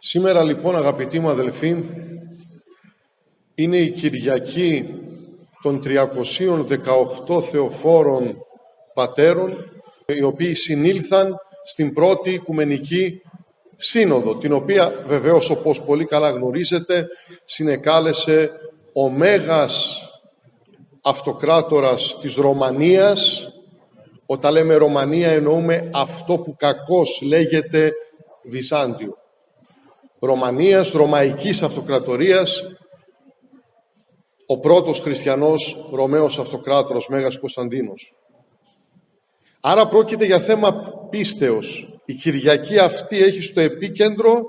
Σήμερα λοιπόν, αγαπητοί μου αδελφοί, είναι η Κυριακή των 318 θεοφόρων πατέρων, οι οποίοι συνήλθαν στην πρώτη Οικουμενική Σύνοδο, την οποία βεβαίως, όπως πολύ καλά γνωρίζετε, συνεκάλεσε ο Μέγας Αυτοκράτορας της Ρωμανίας. Όταν λέμε Ρωμανία εννοούμε αυτό που κακώς λέγεται Βυζάντιο. Ρωμανίας, Ρωμαϊκής Αυτοκρατορίας, ο πρώτος χριστιανός Ρωμαίος Αυτοκράτορας, Μέγας Κωνσταντίνος. Άρα πρόκειται για θέμα πίστεως. Η Κυριακή αυτή έχει στο επίκεντρο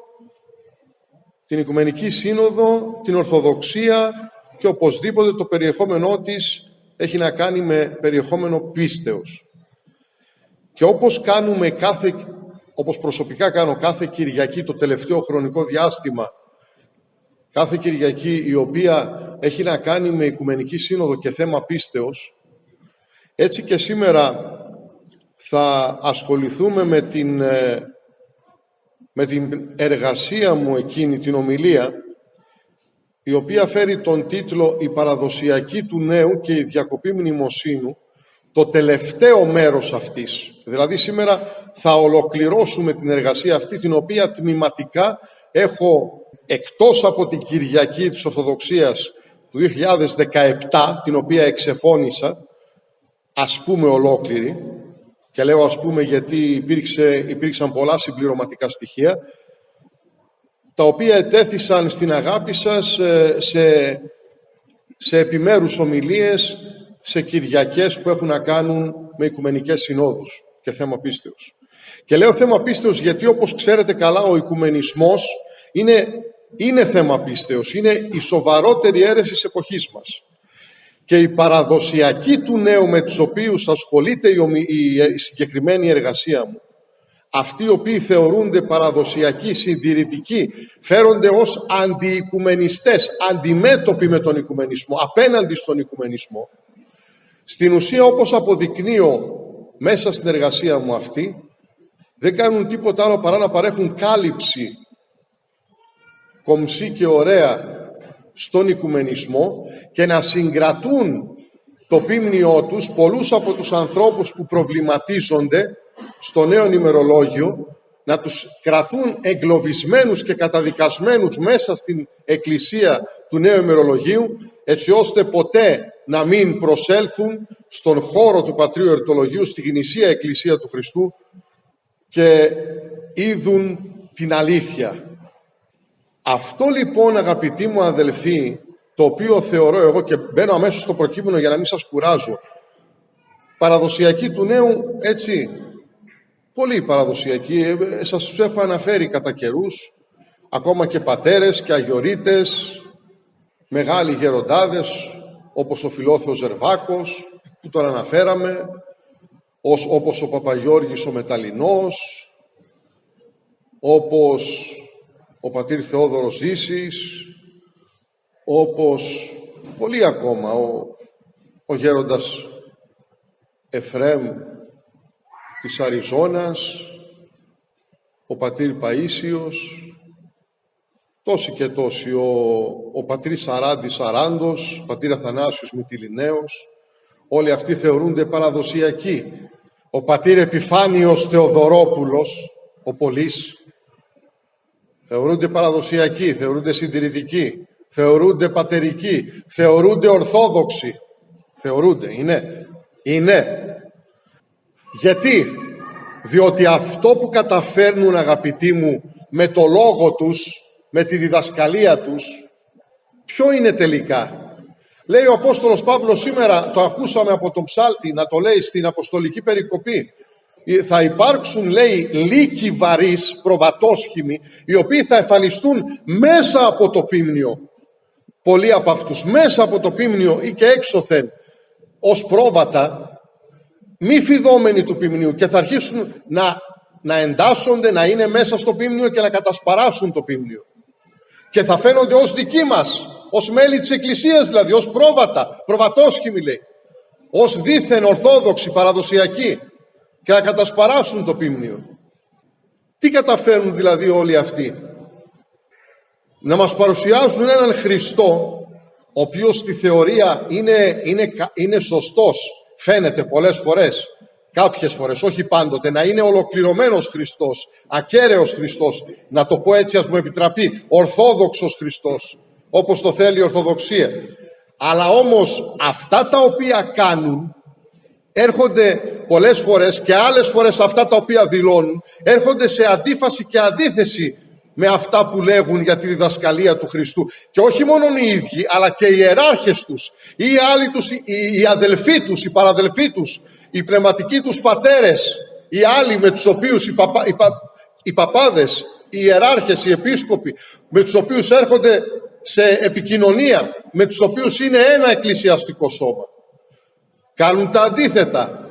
την Οικουμενική Σύνοδο, την Ορθοδοξία και οπωσδήποτε το περιεχόμενό της έχει να κάνει με περιεχόμενο πίστεως. Και όπως προσωπικά κάνω κάθε Κυριακή το τελευταίο χρονικό διάστημα, κάθε Κυριακή η οποία έχει να κάνει με Οικουμενική Σύνοδο και θέμα πίστεως, έτσι και σήμερα θα ασχοληθούμε με την εργασία μου εκείνη, την ομιλία, η οποία φέρει τον τίτλο «Η παραδοσιακή του νέου και η διακοπή μνημοσύνου», το τελευταίο μέρος αυτής. Δηλαδή σήμερα θα ολοκληρώσουμε την εργασία αυτή, την οποία τμηματικά έχω, εκτός από την Κυριακή της Ορθοδοξίας του 2017, την οποία εξεφώνησα, ας πούμε ολόκληρη, και λέω ας πούμε γιατί υπήρξαν πολλά συμπληρωματικά στοιχεία, τα οποία ετέθησαν στην αγάπη σας σε επιμέρους ομιλίες, σε Κυριακές που έχουν να κάνουν με Οικουμενικές Συνόδους και θέμα πίστεως. Και λέω θέμα πίστεως γιατί, όπως ξέρετε καλά, ο Οικουμενισμός είναι θέμα πίστεως, είναι η σοβαρότερη αίρεση της εποχής μας. Και η παραδοσιακή του νέου με τους οποίους ασχολείται η συγκεκριμένη εργασία μου, αυτοί οι οποίοι θεωρούνται παραδοσιακοί, συντηρητικοί, φέρονται ως αντιοικουμενιστές, αντιμέτωποι με τον Οικουμενισμό, απέναντι στον Οικουμενισμό, στην ουσία, όπως αποδεικνύω μέσα στην εργασία μου αυτή, δεν κάνουν τίποτα άλλο παρά να παρέχουν κάλυψη κομψή και ωραία στον Οικουμενισμό και να συγκρατούν το πίμνιό τους πολλούς από τους ανθρώπους που προβληματίζονται στο νέο ημερολόγιο, να τους κρατούν εγκλωβισμένους και καταδικασμένους μέσα στην εκκλησία του νέου ημερολογίου, έτσι ώστε ποτέ να μην προσέλθουν στον χώρο του Πατρίου Ερτολογίου, στη γνησία εκκλησία του Χριστού και είδουν την αλήθεια. Αυτό λοιπόν, αγαπητοί μου αδελφοί, το οποίο θεωρώ εγώ, και μπαίνω αμέσως στο προκείμενο για να μην σας κουράζω, παραδοσιακή του νέου, έτσι, πολύ παραδοσιακή, σας έχω αναφέρει κατά καιρούς, ακόμα και πατέρες και αγιορείτες, μεγάλοι γεροντάδες, όπως ο Φιλόθεος Ζερβάκος, που τον αναφέραμε, όπως ο Παπαγιώργης ο Μεταλλινός, όπως ο πατήρ Θεόδωρος Ζήσης, όπως πολλοί ακόμα, ο γέροντας Εφραίμ της Αριζώνας, ο πατήρ Παΐσιος, τόσοι και τόσοι, ο πατήρ Σαράντης Σαράντος, πατήρ Αθανάσιος Μυτιληναίος, όλοι αυτοί θεωρούνται παραδοσιακοί. Ο πατήρ Επιφάνιος Θεοδωρόπουλος, ο Πολύς, θεωρούνται παραδοσιακοί, θεωρούνται συντηρητικοί, θεωρούνται πατερικοί, θεωρούνται ορθόδοξοι. Θεωρούνται, είναι. Γιατί? Διότι αυτό που καταφέρνουν, αγαπητοί μου, με το λόγο τους, με τη διδασκαλία τους, ποιο είναι τελικά? Λέει ο Απόστολος Παύλος σήμερα, το ακούσαμε από τον ψάλτη να το λέει στην Αποστολική Περικοπή, θα υπάρξουν, λέει, λύκοι βαρύς, προβατόσχημοι, οι οποίοι θα εμφανιστούν μέσα από το πίμνιο. Πολλοί από αυτούς μέσα από το πίμνιο ή και έξωθεν ως πρόβατα, μη φιδόμενοι του πίμνιου, και θα αρχίσουν να εντάσσονται, να είναι μέσα στο πίμνιο και να κατασπαράσουν το πίμνιο. Και θα φαίνονται ως δικοί μας, ως μέλη της Εκκλησίας δηλαδή, ως πρόβατα, προβατόσχημοι λέει, ως δίθεν ορθόδοξοι, παραδοσιακοί, και να κατασπαράσουν το πίμνιο. Τι καταφέρνουν δηλαδή όλοι αυτοί? να μας παρουσιάζουν έναν Χριστό, ο οποίος στη θεωρία είναι σωστός, φαίνεται πολλές φορές, κάποιες φορές, όχι πάντοτε, να είναι ολοκληρωμένος Χριστός, ακέραιος Χριστός, να το πω έτσι, ας μου επιτραπεί, ορθόδοξος Χριστός, όπως το θέλει η Ορθοδοξία. Αλλά όμως αυτά τα οποία κάνουν έρχονται πολλές φορές, και άλλες φορές αυτά τα οποία δηλώνουν έρχονται σε αντίφαση και αντίθεση με αυτά που λέγουν για τη διδασκαλία του Χριστού. Και όχι μόνο οι ίδιοι, αλλά και οι ιεράρχες τους, ή οι άλλοι τους, οι αδελφοί τους, οι παραδελφοί τους, οι πνευματικοί τους πατέρες, οι άλλοι με τους οποίους οι παπάδες, οι ιεράρχες, οι επίσκοποι, με τους οποίους έρχονται σε επικοινωνία, με τους οποίους είναι ένα εκκλησιαστικό σώμα, κάνουν τα αντίθετα.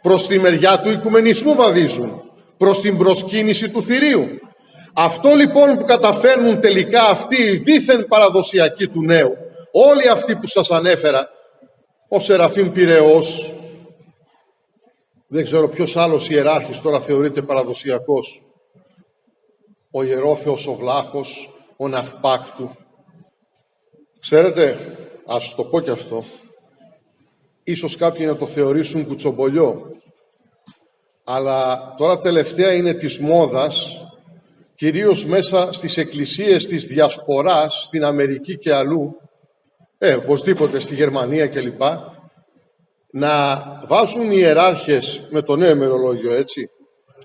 Προς τη μεριά του οικουμενισμού βαδίζουν, προς την προσκύνηση του θηρίου. Αυτό λοιπόν που καταφέρνουν τελικά αυτοί οι δίθεν παραδοσιακοί του νέου, όλοι αυτοί που σας ανέφερα, ο Σεραφείμ Πειραιός, δεν ξέρω ποιος άλλος ιεράρχης τώρα θεωρείται παραδοσιακός, ο Ιερόθεος ο Βλάχος, ο Ναυπάκτου. Ξέρετε, ας το πω και αυτό, ίσως κάποιοι να το θεωρήσουν κουτσομπολιό, αλλά τώρα τελευταία είναι της μόδας, κυρίως μέσα στις εκκλησίες της διασποράς, στην Αμερική και αλλού, οπωσδήποτε στη Γερμανία κλπ, να βάζουν οι ιεράρχες με το νέο ημερολόγιο, έτσι,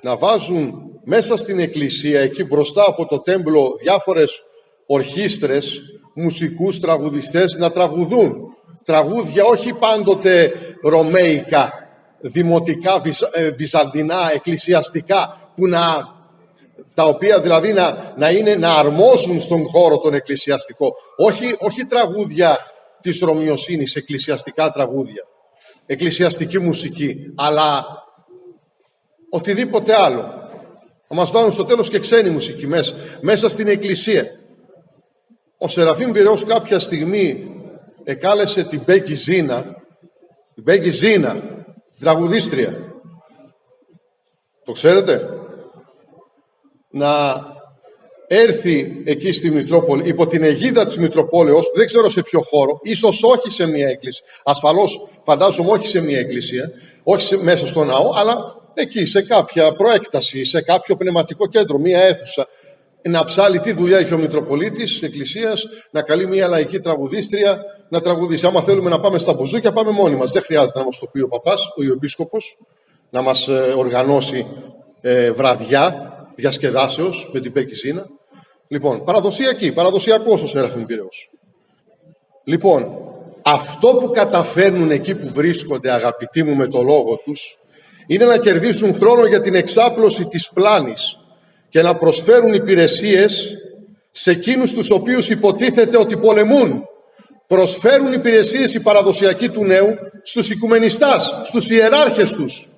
να βάζουν μέσα στην εκκλησία, εκεί μπροστά από το τέμπλο, διάφορες ορχήστρες, μουσικούς, τραγουδιστές, να τραγουδούν τραγούδια όχι πάντοτε ρωμαίικα, δημοτικά, βυζαντινά, εκκλησιαστικά, τα οποία δηλαδή να αρμόζουν στον χώρο τον εκκλησιαστικό. Όχι τραγούδια της Ρωμιοσύνης, εκκλησιαστικά τραγούδια, εκκλησιαστική μουσική, αλλά οτιδήποτε άλλο. Να μας βάλουν στο τέλος και ξένη μουσική μέσα στην εκκλησία. Ο Σεραφείμ Πειραιός κάποια στιγμή εκάλεσε την Μπέγκη Ζήνα, τραγουδίστρια, το ξέρετε, να έρθει εκεί στη Μητρόπολη, υπό την αιγίδα της Μητροπόλεως, δεν ξέρω σε ποιο χώρο, ίσως όχι σε μια εκκλησία, ασφαλώς φαντάζομαι όχι σε μια εκκλησία, όχι μέσα στο ναό, αλλά εκεί σε κάποια προέκταση, σε κάποιο πνευματικό κέντρο, μια αίθουσα, να ψάλει. Τι δουλειά έχει ο Μητροπολίτης της Εκκλησίας? Να καλεί μια λαϊκή τραγουδίστρια να τραγουδήσει. Άμα θέλουμε να πάμε στα μπουζούκια, πάμε μόνοι μας. Δεν χρειάζεται να μας το πει ο παπάς, ο Ιωεπίσκοπος, να μας οργανώσει βραδιά διασκεδάσεως με την Μπέγκη Ζήνα. Λοιπόν, παραδοσιακός ο Σεραφείμ Πειραιός. Λοιπόν, αυτό που καταφέρνουν εκεί που βρίσκονται, αγαπητοί μου, με το λόγο τους, είναι να κερδίσουν χρόνο για την εξάπλωση της πλάνης και να προσφέρουν υπηρεσίες σε εκείνους τους οποίους υποτίθεται ότι πολεμούν. Προσφέρουν υπηρεσίες οι παραδοσιακοί του νέου στους οικουμενιστάς, στους ιεράρχες τους.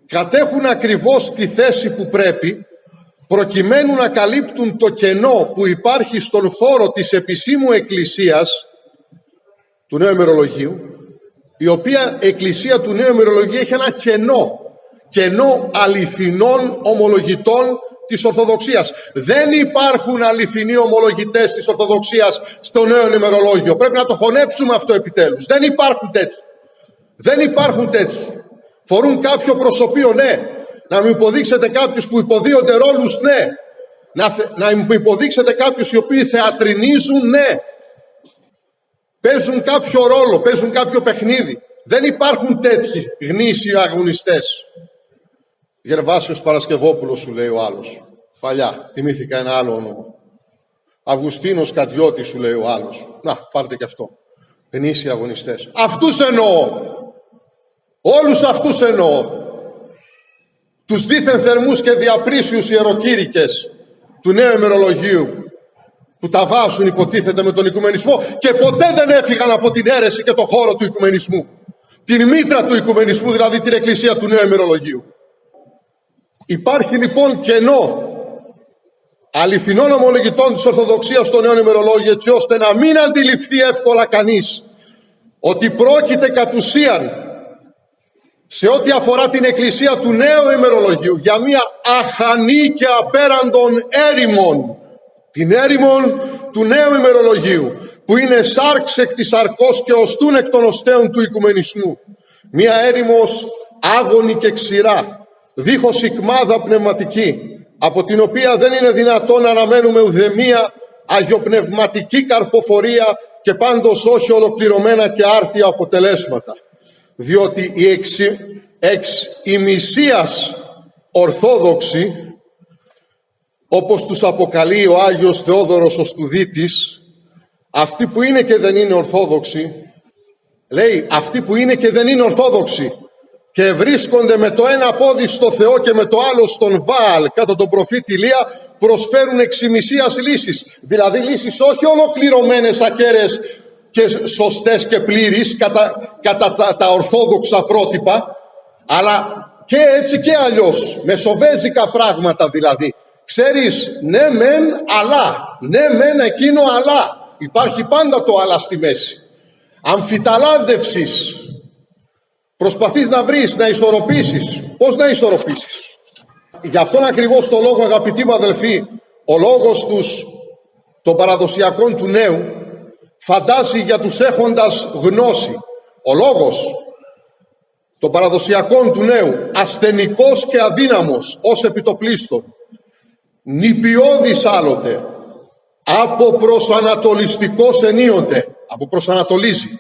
Κατέχουν ακριβώς τη θέση που πρέπει, προκειμένου να καλύπτουν το κενό που υπάρχει στον χώρο της επισήμου εκκλησίας του νέου ημερολογίου, η οποία εκκλησία του νέου ημερολογίου έχει ένα κενό αληθινών ομολογητών της Ορθοδοξίας. Δεν υπάρχουν αληθινοί ομολογητές της Ορθοδοξίας στο νέο ημερολόγιο. Πρέπει να το χωνέψουμε αυτό επιτέλους. Δεν υπάρχουν τέτοιοι. Φορούν κάποιο προσωπείο, ναι. Να μου υποδείξετε κάποιους που υποδίονται ρόλους, ναι. Να μου υποδείξετε κάποιους οι οποίοι θεατρινίζουν, ναι. Παίζουν κάποιο ρόλο, παίζουν κάποιο παιχνίδι. Δεν υπάρχουν τέτοιοι γνήσιοι αγωνιστές. Γερβάσιος Παρασκευόπουλος, σου λέει ο άλλος. Παλιά, θυμήθηκα ένα άλλο όνομα. Αυγουστίνος Κατιώτης, σου λέει ο άλλος. Να, πάρτε και αυτό. Γνήσιοι αγωνιστές. Αυτούς εννοώ. Όλους αυτούς εννοώ. Τους δίθεν θερμούς και διαπρίσιους ιεροκήρυκες του νέου ημερολογίου, που τα βάζουν υποτίθεται με τον οικουμενισμό και ποτέ δεν έφυγαν από την αίρεση και το χώρο του οικουμενισμού. Την μήτρα του οικουμενισμού, δηλαδή την εκκλησία του νέου ημερολογίου. Υπάρχει λοιπόν κενό αληθινών ομολογητών της Ορθοδοξίας στο νέο ημερολόγιο, έτσι ώστε να μην αντιληφθεί εύκολα κανείς ότι πρόκειται κατ' ουσίαν, σε ό,τι αφορά την εκκλησία του νέου ημερολογίου, για μια αχανή και απέραντον έρημον την έρημον του νέου ημερολογίου, που είναι σάρξ εκ της σαρκός και οστούν εκ των οστέων του οικουμενισμού. Μία έρημος άγωνη και ξηρά, δίχως ικμάδα πνευματική, από την οποία δεν είναι δυνατόν να αναμένουμε ουδεμία αγιοπνευματική καρποφορία και πάντως όχι ολοκληρωμένα και άρτια αποτελέσματα. Διότι οι εξ ημισίας Ορθόδοξοι, όπως τους αποκαλεί ο Άγιος Θεόδωρος ο Στουδίτης, αυτοί που είναι και δεν είναι Ορθόδοξοι, λέει αυτοί που είναι και δεν είναι Ορθόδοξοι και βρίσκονται με το ένα πόδι στο Θεό και με το άλλο στον Βάαλ κατά τον προφήτη Ηλία, προσφέρουν εξ ημισίας λύσεις. Δηλαδή λύσεις όχι ολοκληρωμένες, ακέραιες και σωστές και πλήρεις κατά τα ορθόδοξα πρότυπα, αλλά και έτσι και αλλιώς, μεσοβέζικα πράγματα δηλαδή. Ξέρεις, ναι μεν αλλά, ναι μεν εκείνο αλλά. Υπάρχει πάντα το αλλά στη μέση. Αμφιταλάντευσης. Προσπαθείς να βρεις, να ισορροπήσεις. Πώς να ισορροπήσεις? Γι' αυτόν ακριβώς το λόγο, αγαπητοί μου αδελφοί, ο λόγος των παραδοσιακών του νέου φαντάζει για τους έχοντας γνώση. Ο λόγος των παραδοσιακών του νέου, ασθενικός και αδύναμος ως επιτοπλίστων, νηπιώδης άλλοτε, από προσανατολιστικός ενίοτε, από προσανατολίζει,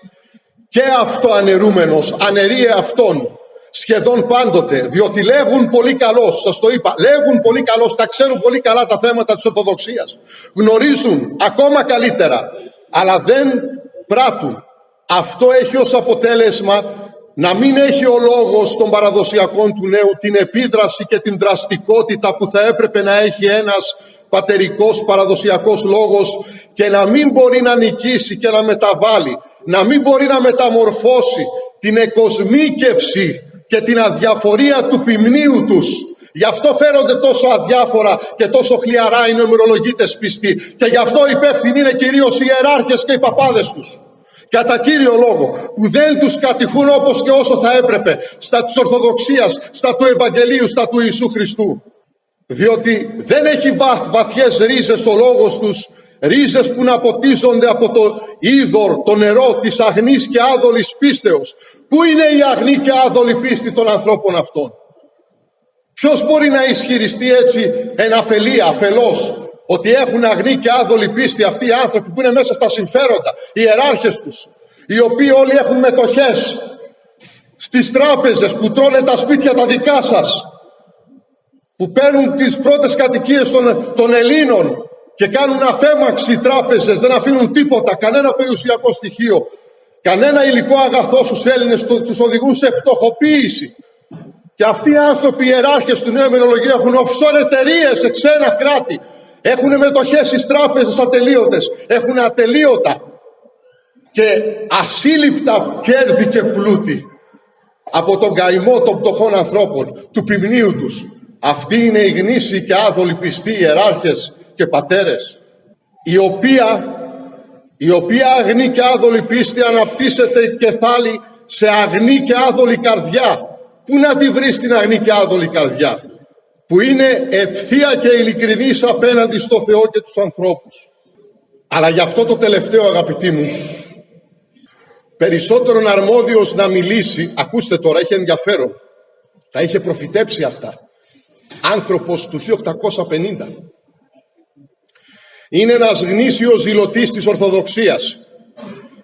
και αυτό αναιρούμενος, αναιρεί αυτόν σχεδόν πάντοτε, διότι λέγουν πολύ καλώς, σας το είπα, λέγουν πολύ καλώς, τα ξέρουν πολύ καλά τα θέματα της Ορθοδοξίας, γνωρίζουν ακόμα καλύτερα, αλλά δεν πράττουν. Αυτό έχει ως αποτέλεσμα να μην έχει ο λόγος των παραδοσιακών του νέου την επίδραση και την δραστικότητα που θα έπρεπε να έχει ένας πατερικός παραδοσιακός λόγος, και να μην μπορεί να νικήσει και να μεταβάλει, να μην μπορεί να μεταμορφώσει την εκοσμίκευση και την αδιαφορία του ποιμνίου τους. Γι' αυτό φέρονται τόσο αδιάφορα και τόσο χλιαρά οι νομερολογίτες πιστοί, και γι' αυτό υπεύθυνοι είναι κυρίως οι ιεράρχες και οι παπάδες τους. Κατά κύριο λόγο, που δεν τους κατηχούν όπως και όσο θα έπρεπε στα της Ορθοδοξίας, στα του Ευαγγελίου, στα του Ιησού Χριστού. Διότι δεν έχει βαθιές ρίζες ο λόγος τους, ρίζες που να ποτίζονται από το είδωρ, το νερό της αγνής και άδολης πίστεως. Πού είναι η αγνή και άδολη πίστη των ανθρώπων αυτών? Ποιος μπορεί να ισχυριστεί έτσι αφελώς ότι έχουν αγνή και άδολη πίστη αυτοί οι άνθρωποι που είναι μέσα στα συμφέροντα, οι ιεράρχες τους, οι οποίοι όλοι έχουν μετοχές στις τράπεζες, που τρώνε τα σπίτια τα δικά σας, που παίρνουν τις πρώτες κατοικίες των Ελλήνων και κάνουν αφέμαξη οι τράπεζες, δεν αφήνουν τίποτα, κανένα περιουσιακό στοιχείο, κανένα υλικό αγαθό στους Έλληνες, τους οδηγούν σε πτωχοποίηση. Και αυτοί οι άνθρωποι, οι ιεράρχες του νέου ημερολογίου, έχουν offshore εταιρείες σε ξένα κράτη, έχουν μετοχές στις τράπεζες ατελείωτες, έχουν ατελείωτα και ασύλληπτα κέρδη και πλούτη από τον καημό των πτωχών ανθρώπων, του ποιμνίου τους. Αυτοί είναι οι γνήσιοι και άδολοι πιστοί ιεράρχες και πατέρες, η οποία αγνή και άδολη πίστη αναπτύσσεται και θάλει σε αγνή και άδολη καρδιά. Πού να τη βρεις την αγνή και άδολη καρδιά? Που είναι ευθεία και ειλικρινής απέναντι στο Θεό και τους ανθρώπους. Αλλά γι' αυτό το τελευταίο, αγαπητοί μου, περισσότερον αρμόδιος να μιλήσει, ακούστε τώρα, έχει ενδιαφέρον, τα είχε προφητέψει αυτά, άνθρωπος του 1850. Είναι ένας γνήσιος ζηλωτής της Ορθοδοξίας,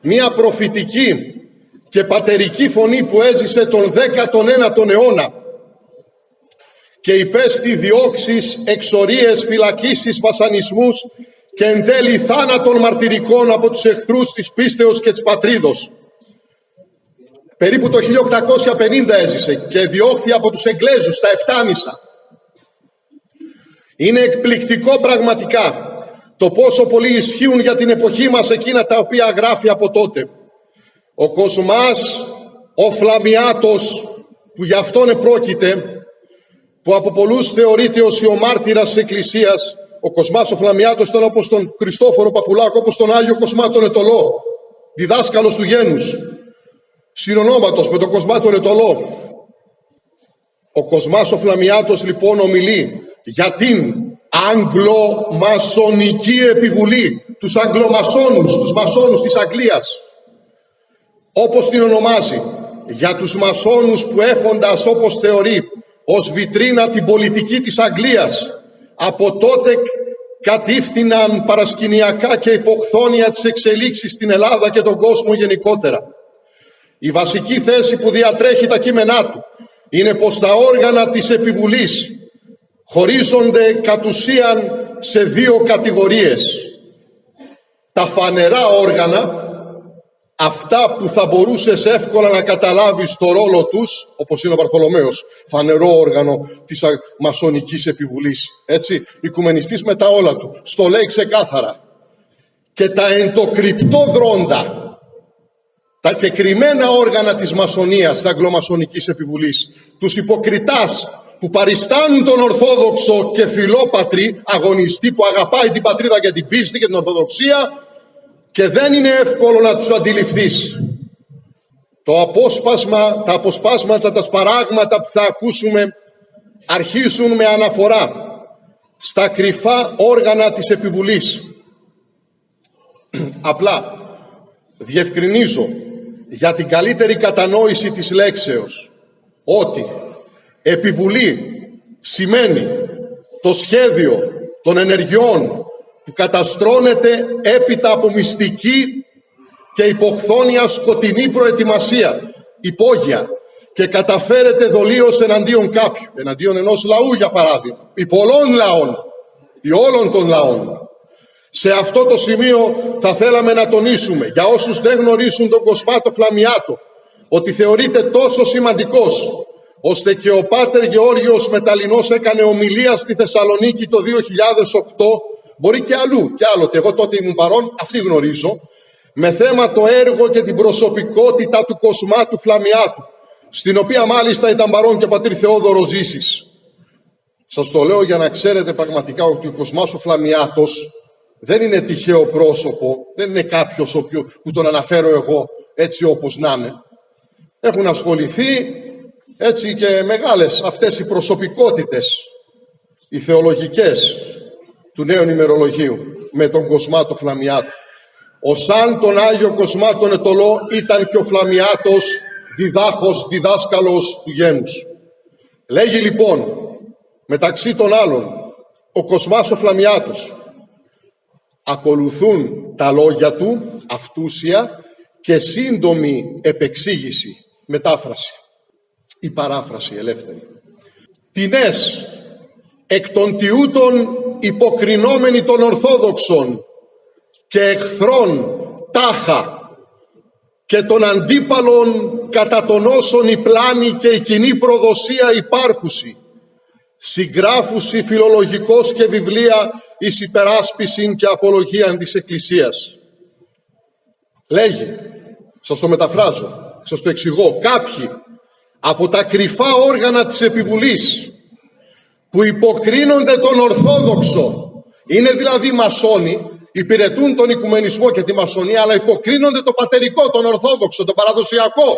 μία προφητική και πατερική φωνή που έζησε τον 19ο αιώνα και υπέστη διώξεις, εξορίες, φυλακίσεις, βασανισμούς και εν τέλει θάνατον μαρτυρικών από τους εχθρούς της πίστεως και της πατρίδος. Περίπου το 1850 έζησε και διώχθη από τους Εγγλέζους στα Επτάνησα. Είναι εκπληκτικό πραγματικά το πόσο πολύ ισχύουν για την εποχή μας εκείνα τα οποία γράφει από τότε. Ο Κοσμάς, ο Φλαμιάτος, που γι' αυτόν επρόκειται, που από πολλούς θεωρείται ως ο μάρτυρας της Εκκλησίας. Ο Κοσμάς ο Φλαμιάτος ήταν όπως τον Χριστόφορο Παπουλάκο, όπως τον Άγιο Κοσμά τον Ετωλό, διδάσκαλος του γένους, συνονόματος με τον Κοσμά τον Ετωλό. Ο Κοσμάς ο Φλαμιάτος λοιπόν ομιλεί για την Αγγλομασονική επιβουλή, τους Αγγλομασόνους, τους Μασόνους της Αγγλίας, όπως την ονομάζει, για τους Μασόνους που έχοντας, όπως θεωρεί, ως βιτρίνα την πολιτική της Αγγλίας, από τότε κατήφθηναν παρασκηνιακά και υποχθόνια τις εξελίξεις στην Ελλάδα και τον κόσμο γενικότερα. Η βασική θέση που διατρέχει τα κείμενά του είναι πως τα όργανα της επιβουλής χωρίζονται κατ' ουσίαν σε δύο κατηγορίες. Τα φανερά όργανα, αυτά που θα μπορούσες εύκολα να καταλάβεις το ρόλο τους, όπως είναι ο Βαρθολομαίος, φανερό όργανο της μασονικής επιβουλής, έτσι, οικουμενιστής με τα όλα του, στο λέει ξεκάθαρα. Και τα εντοκρυπτό δρόντα, τα κεκριμένα όργανα της μασονίας, της αγγλομασονικής επιβουλής, τους υποκριτάς που παριστάνουν τον Ορθόδοξο και φιλόπατρι αγωνιστή που αγαπάει την πατρίδα και την πίστη και την Ορθοδοξία, και δεν είναι εύκολο να τους αντιληφθείς. Τα αποσπάσματα, τα σπαράγματα που θα ακούσουμε αρχίζουν με αναφορά στα κρυφά όργανα της επιβουλής. Απλά διευκρινίζω για την καλύτερη κατανόηση της λέξεως ότι επιβουλή σημαίνει το σχέδιο των ενεργειών που καταστρώνεται έπειτα από μυστική και υποχθόνια σκοτεινή προετοιμασία, υπόγεια, και καταφέρεται δολίως εναντίον κάποιου, εναντίον ενός λαού για παράδειγμα, ή πολλών λαών, ή όλων των λαών. Σε αυτό το σημείο θα θέλαμε να τονίσουμε, για όσους δεν γνωρίζουν τον Κοσμάτο Φλαμιάτο, ότι θεωρείται τόσο σημαντικός, ώστε και ο Πάτερ Γεώργιος Μεταλλινός έκανε ομιλία στη Θεσσαλονίκη το 2008, μπορεί και αλλού και άλλοτε, εγώ τότε ήμουν παρόν, αυτή γνωρίζω, με θέμα το έργο και την προσωπικότητα του Κοσμάτου Φλαμιάτου, στην οποία μάλιστα ήταν παρόν και ο πατήρ Θεόδωρος Ζήσης. Σας το λέω για να ξέρετε πραγματικά ότι ο Κοσμάς ο Φλαμιάτος δεν είναι τυχαίο πρόσωπο, δεν είναι κάποιος που τον αναφέρω εγώ έτσι όπως να είναι. Έχουν ασχοληθεί έτσι και μεγάλες αυτές οι προσωπικότητες, οι θεολογικές του νέου ημερολογίου, με τον Κοσμάτο Φλαμιάτο. Ο σαν τον Άγιο Κοσμά τον Ετωλό ήταν και ο Φλαμιάτος διδάσκαλος του γένους. Λέγει λοιπόν, μεταξύ των άλλων, ο Κοσμάς ο Φλαμιάτος, ακολουθούν τα λόγια του, αυτούσια και σύντομη επεξήγηση, μετάφραση ή παράφραση ελεύθερη. Τινές εκ των τιούτων υποκρινόμενοι των Ορθόδοξων και εχθρών τάχα και των αντίπαλων κατά των όσων η πλάνη και η κοινή προδοσία υπάρχουσι, συγγράφουσι φιλολογικός και βιβλία εις υπεράσπισιν και απολογίαν της Εκκλησίας. Λέγει, σας το μεταφράζω, σας το εξηγώ, κάποιοι από τα κρυφά όργανα της επιβουλής που υποκρίνονται τον Ορθόδοξο, είναι δηλαδή μασόνοι, υπηρετούν τον οικουμενισμό και τη μασονία, αλλά υποκρίνονται το πατερικό, τον Ορθόδοξο, το παραδοσιακό,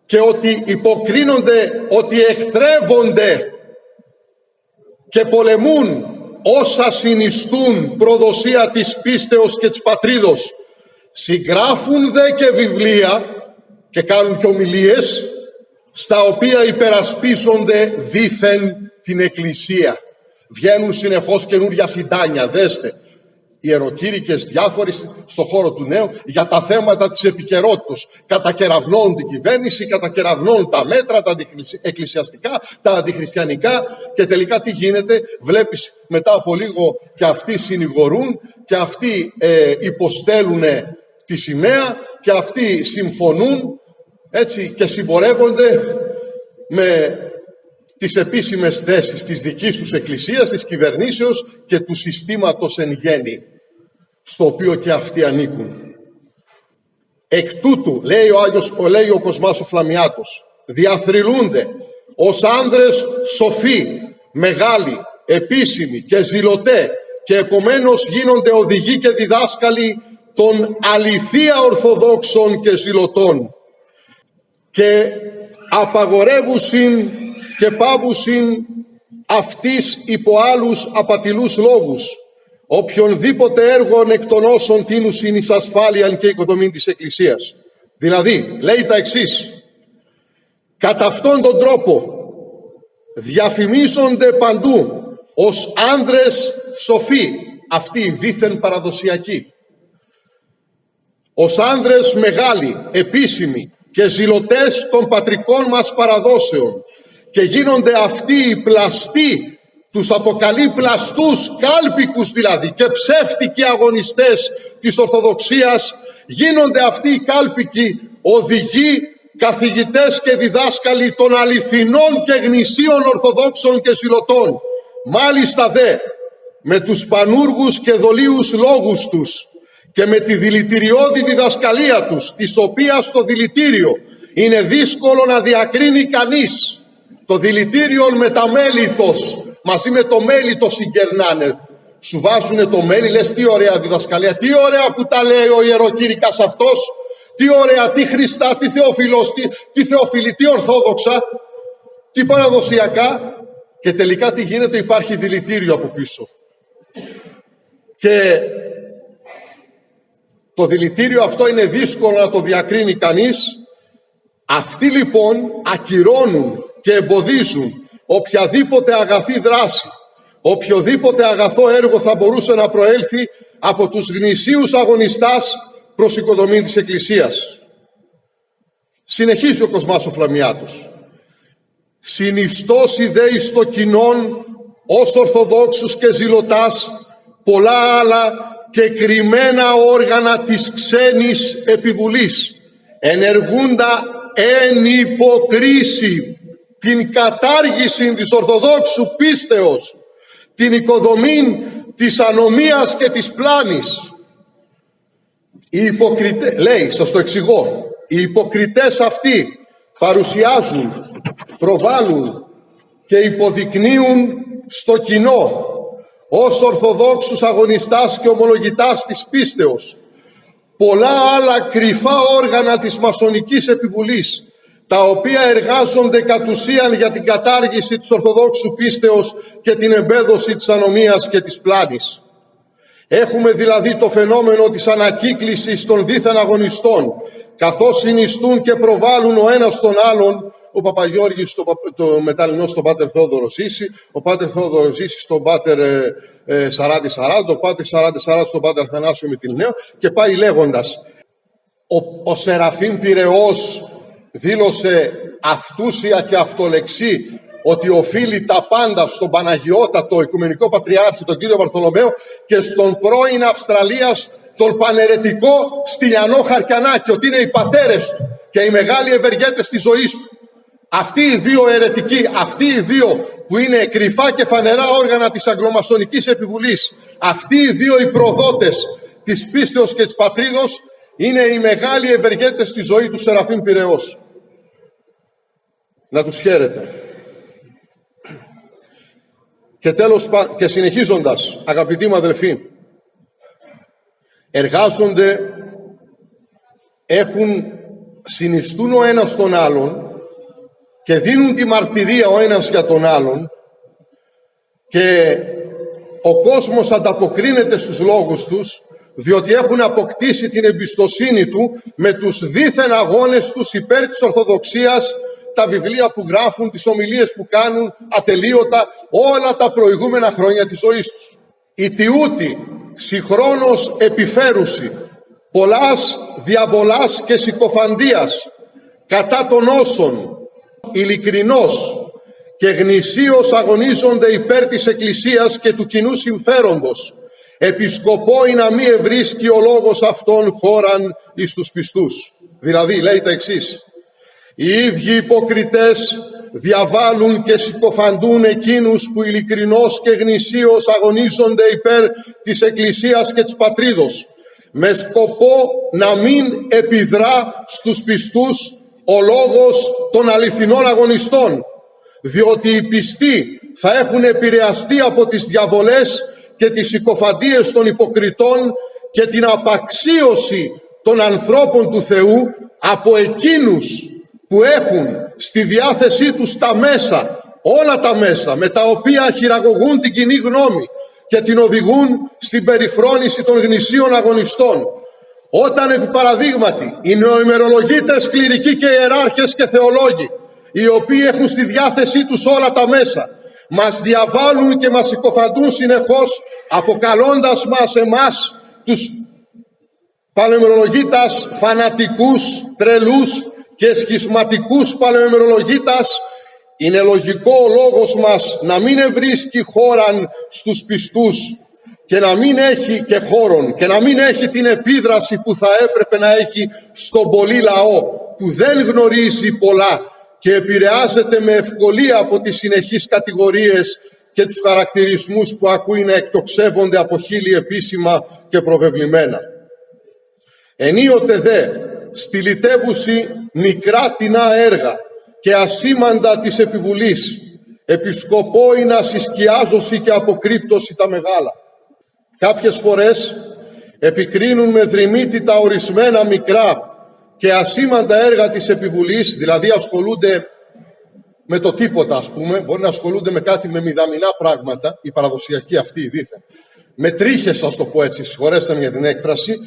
και ότι υποκρίνονται ότι εχθρεύονται και πολεμούν όσα συνιστούν προδοσία της πίστεως και της πατρίδος. Συγγράφουν δε και βιβλία και κάνουν και ομιλίες στα οποία υπερασπίζονται δήθεν την Εκκλησία. Βγαίνουν συνεχώς καινούρια συντάνια, δέστε, ιεροκήρυκες διάφοροι στον χώρο του νέου για τα θέματα της επικαιρότητας. Κατακεραυνώνουν την κυβέρνηση, κατακεραυνώνουν τα μέτρα, τα εκκλησιαστικά, τα αντιχριστιανικά, και τελικά τι γίνεται? Βλέπεις μετά από λίγο και αυτοί συνηγορούν και αυτοί υποστέλουν τη σημαία και αυτοί συμφωνούν έτσι και συμπορεύονται με τις επίσημες θέσεις της δικής τους εκκλησίας, της κυβερνήσεως και του συστήματος εν γέννη, στο οποίο και αυτοί ανήκουν. Εκ τούτου, λέει ο Κοσμάς ο Φλαμιάτος, διαθρυλούνται ως άνδρες σοφοί, μεγάλοι, επίσημοι και ζηλωτέ, και επομένως γίνονται οδηγοί και διδάσκαλοι των αληθεία Ορθοδόξων και ζηλωτών, και απαγορεύουσιν και πάβουσιν αυτής υπό άλλους απατηλούς λόγους, οποιονδήποτε έργον εκ των όσων τίνουσιν εις ασφάλειαν και οικοδομήν της Εκκλησίας. Δηλαδή, λέει τα εξής: κατά αυτόν τον τρόπο διαφημίζονται παντού ως άνδρες σοφοί, αυτοί δήθεν παραδοσιακοί, ως άνδρες μεγάλοι, επίσημοι και ζηλωτές των πατρικών μας παραδόσεων, και γίνονται αυτοί οι πλαστοί, τους αποκαλεί πλαστούς, κάλπικους δηλαδή, και ψεύτικοι αγωνιστές της Ορθοδοξίας, γίνονται αυτοί οι κάλπικοι οδηγοί, καθηγητές και διδάσκαλοι των αληθινών και γνησίων Ορθοδόξων και ζηλωτών. Μάλιστα δε, με τους πανούργους και δολίους λόγους τους και με τη δηλητηριώδη διδασκαλία τους, της οποίας το δηλητήριο είναι δύσκολο να διακρίνει κανείς. Το δηλητήριο με τα μέλιτος, μαζί με το μέλιτο συγκερνάνε. Σου βάζουνε το μέλι, λες τι ωραία διδασκαλία, τι ωραία που τα λέει ο ιεροκήρυκας αυτός, τι ωραία, τι Χριστά, τι Θεόφιλος, τι Θεοφιλή, τι Ορθόδοξα, τι παραδοσιακά, και τελικά τι γίνεται, υπάρχει δηλητήριο από πίσω. Και το δηλητήριο αυτό είναι δύσκολο να το διακρίνει κανείς. Αυτοί λοιπόν ακυρώνουν και εμποδίζουν οποιαδήποτε αγαθή δράση, οποιοδήποτε αγαθό έργο θα μπορούσε να προέλθει από τους γνησίους αγωνιστάς προς οικοδομή της Εκκλησίας. Συνεχίζει ο Κοσμάς ο Φλαμιάτος. Συνιστώσει δε εις το κοινόν ως Ορθοδόξους και ζηλωτάς πολλά άλλα και κρυμμένα όργανα της ξένης επιβουλής, ενεργούντα εν υποκρίση την κατάργηση της Ορθοδόξου πίστεως, την οικοδομή της ανομίας και της πλάνης. Οι υποκριτές, λέει, σας το εξηγώ, οι υποκριτές αυτοί παρουσιάζουν, προβάλλουν και υποδεικνύουν στο κοινό ως Ορθοδόξους αγωνιστάς και ομολογητάς της πίστεως πολλά άλλα κρυφά όργανα της μασονικής επιβουλής, τα οποία εργάζονται κατ' ουσίαν για την κατάργηση της Ορθοδόξου πίστεως και την εμπέδωση της ανομίας και της πλάνης. Έχουμε δηλαδή το φαινόμενο της ανακύκλησης των δίθεν αγωνιστών, καθώς συνιστούν και προβάλλουν ο ένας τον άλλον, ο Παπαγιώργης το Μεταλλινός στον Πάτερ Θεόδωρο Ζήση, ο Πάτερ Θεόδωρο Ζήση στον Πάτερ Σαράντη Σαράντη, ο Πάτερ Σαράντη Σαράντη στον Πάτερ Αθανάσιο Μητυλιναίο, και πάει λέγοντας. Ο Σεραφείμ Πειραιός δήλωσε αυτούσια και αυτολεξή ότι οφείλει τα πάντα στον Παναγιώτατο Οικουμενικό Πατριάρχη, τον κύριο Βαρθολομαίο, και στον πρώην Αυστραλίας τον παναιρετικό Στυλιανό Χαρκιανάκη, ότι είναι οι πατέρες του και οι μεγάλοι ευεργέτες της ζωής του. Αυτοί οι δύο αιρετικοί, αυτοί οι δύο που είναι κρυφά και φανερά όργανα της αγγλομασονικής επιβουλής, αυτοί οι δύο οι προδότες της πίστεως και της πατρίδος, είναι οι μεγάλοι ευεργέτες στη ζωή του Σεραφείμ Πειραιός. Να τους χαίρετε. Και τέλος, και συνεχίζοντας, αγαπητοί μου αδελφοί, εργάζονται, συνιστούν ο ένας τον άλλον και δίνουν τη μαρτυρία ο ένας για τον άλλον, και ο κόσμος ανταποκρίνεται στους λόγους τους, διότι έχουν αποκτήσει την εμπιστοσύνη του με τους δίθεν αγώνες τους υπέρ της Ορθοδοξίας, τα βιβλία που γράφουν, τις ομιλίες που κάνουν, ατελείωτα όλα τα προηγούμενα χρόνια της ζωής τους. Οι τιούτοι συγχρόνως επιφέρουσι πολλάς διαβολάς και συκοφαντίας κατά των όσων ειλικρινώς και γνησίως αγωνίζονται υπέρ της Εκκλησίας και του κοινού συμφέροντος, επισκοπό ή να μη ευρίσκει ο λόγος αυτών χώραν εις τους πιστούς. Δηλαδή λέει τα εξής: οι ίδιοι υποκριτές διαβάλουν και συκοφαντούν εκείνους που ειλικρινώς και γνησίως αγωνίζονται υπέρ της Εκκλησίας και της πατρίδος, με σκοπό να μην επιδρά στους πιστούς ο λόγος των αληθινών αγωνιστών, διότι οι πιστοί θα έχουν επηρεαστεί από τις διαβολές και τις συκοφαντίες των υποκριτών και την απαξίωση των ανθρώπων του Θεού από εκείνους που έχουν στη διάθεσή τους τα μέσα όλα τα μέσα με τα οποία χειραγωγούν την κοινή γνώμη και την οδηγούν στην περιφρόνηση των γνησίων αγωνιστών. Όταν επί παραδείγματι οι νεοημερολογίτες κληρικοί και ιεράρχες και θεολόγοι, οι οποίοι έχουν στη διάθεσή τους όλα τα μέσα, μας διαβάλλουν και μας συκοφαντούν συνεχώς, αποκαλώντας μας εμάς τους παλαιομερολογίτας φανατικούς, τρελούς και σχισματικούς παλαιομερολογίτας, είναι λογικό ο λόγος μας να μην ευρίσκει χώραν στους πιστούς και να μην έχει και χώρον και να μην έχει την επίδραση που θα έπρεπε να έχει στον πολύ λαό που δεν γνωρίζει πολλά και επηρεάζεται με ευκολία από τις συνεχείς κατηγορίες και τους χαρακτηρισμούς που ακούει να εκτοξεύονται από χείλη επίσημα και προβεβλημένα. Ενίοτε δε στυλιτεύουσι μικρά τεινά έργα και ασήμαντα της επιβουλής, επισκοπόη να συσκιάζωση και αποκρύπτωση τα μεγάλα. Κάποιες φορές επικρίνουν με δρυμύτητα ορισμένα μικρά και ασήμαντα έργα της επιβουλής, δηλαδή ασχολούνται με το τίποτα, ας πούμε, μπορεί να ασχολούνται με κάτι με μηδαμινά πράγματα, οι παραδοσιακοί αυτοί δήθεν, με τρίχες, ας το πω έτσι, συγχωρέστε με για την έκφραση,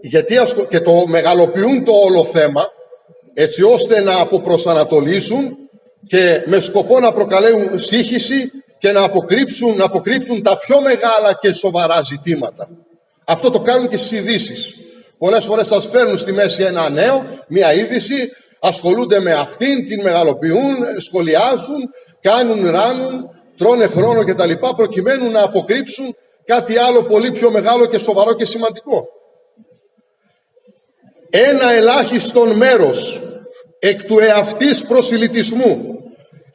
γιατί και το μεγαλοποιούν το όλο θέμα, έτσι ώστε να αποπροσανατολίσουν και με σκοπό να προκαλέσουν σύγχυση και να αποκρύπτουν τα πιο μεγάλα και σοβαρά ζητήματα. Αυτό το κάνουν και στις ειδήσεις. Πολλές φορές σας φέρνουν στη μέση ένα νέο, μια είδηση, ασχολούνται με αυτήν, την μεγαλοποιούν, σχολιάζουν, κάνουν, ράνουν, τρώνε χρόνο κτλ. Προκειμένου να αποκρύψουν κάτι άλλο πολύ πιο μεγάλο και σοβαρό και σημαντικό. Ένα ελάχιστον μέρος εκ του εαυτής προσιλητισμού,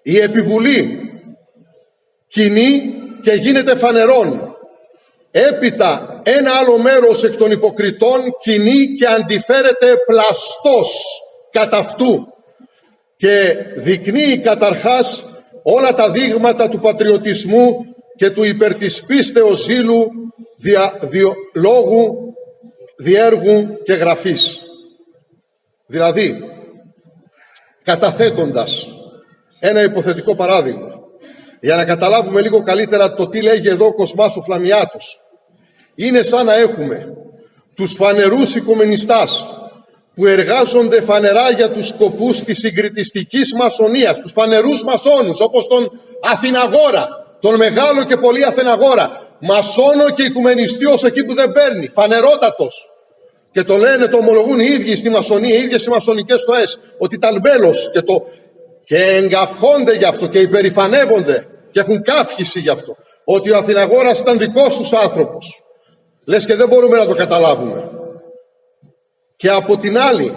η επιβουλή κοινή και γίνεται φανερόν. Έπειτα ένα άλλο μέρος εκ των υποκριτών κοινή και αντιφέρεται πλαστός κατά αυτού και δεικνύει καταρχάς όλα τα δείγματα του πατριωτισμού και του υπέρ της πίστεως ζήλου, λόγου, διέργου και γραφής. Δηλαδή, καταθέτοντας ένα υποθετικό παράδειγμα, για να καταλάβουμε λίγο καλύτερα το τι λέγει εδώ ο Κοσμάς ο Φλαμιάτος, είναι σαν να έχουμε τους φανερούς οικουμενιστάς που εργάζονται φανερά για τους σκοπούς της συγκριτιστικής μασονίας, τους φανερούς μασόνους, όπως τον Αθηναγόρα, τον μεγάλο και πολύ Αθηναγόρα, μασόνο και οικουμενιστή ως εκεί που δεν παίρνει, φανερότατος. Και το λένε, το ομολογούν οι ίδιοι στη μασονία, οι ίδιες οι μασονικές στοές, ότι ήταν μπέλος και εγκαυχόνται γι' αυτό και υπερηφανεύονται και έχουν καύχηση γι' αυτό. Ότι ο Αθηναγόρας ήταν δικός τους άνθρωπος. Λες και δεν μπορούμε να το καταλάβουμε. Και από την άλλη